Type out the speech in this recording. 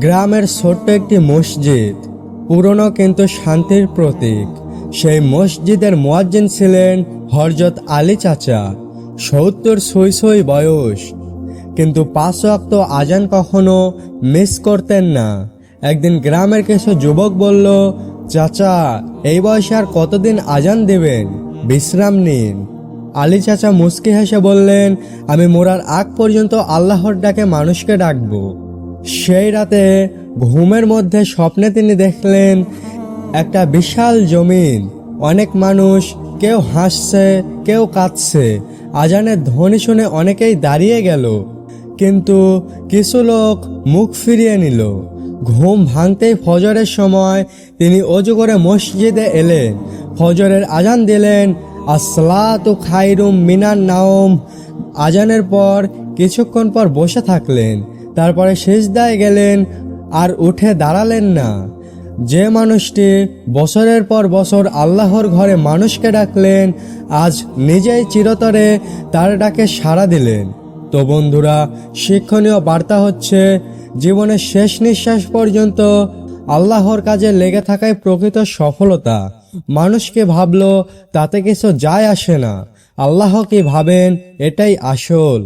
গ্রামের ছোট্ট একটি মসজিদ, পুরনো কিন্তু শান্তির প্রতীক। সেই মসজিদের মুয়াজ্জিন ছিলেন হযরত আলী চাচা। ৭০ ছুঁই ছুঁই বয়স, কিন্তু ৫ ওয়াক্ত আজান কখনো মিস করতেন না। একদিন গ্রামের কিছু যুবক বলল, চাচা এই বয়সে আর কতদিন আজান দেবেন, বিশ্রাম নিন। আলী চাচা মুচকি হেসে বললেন, আমি মরার আগ পর্যন্ত আল্লাহর ডাকে মানুষকে ডাকবো। সেই রাতে ঘুমের মধ্যে স্বপ্নে তিনি দেখলেন একটা বিশাল জমিন, অনেক মানুষ, কেউ হাসছে কেউ কাঁদছে। আজানের ধ্বনি শুনে অনেকেই দাঁড়িয়ে গেল, কিন্তু কিছু লোক মুখ ফিরিয়ে নিল। ঘুম ভাঙতেই ফজরের সময় তিনি অজু করে মসজিদে এলেন, ফজরের আজান দিলেন, আসসালাতু খায়রুম মিনান নাওম। আজানের পর কিছুক্ষণ পর বসে থাকলেন, তারপরে সিজদায় গেলেন, আর উঠে দাঁড়ালেন না। যে মানুষটি বছরের পর বছর আল্লাহর ঘরে মানুষকে ডাকলেন, আজ নিজেই চিরতরে তার ডাকে সাড়া দিলেন। তো বন্ধুরা, শিক্ষণীয় বার্তা হচ্ছে, জীবনের শেষ নিঃশ্বাস পর্যন্ত আল্লাহর কাজে লেগে থাকাই প্রকৃত সফলতা। মানুষকে ভাবলো তাতে কিছু যায় আসে না, আল্লাহ কি ভাবেন এটাই আসল।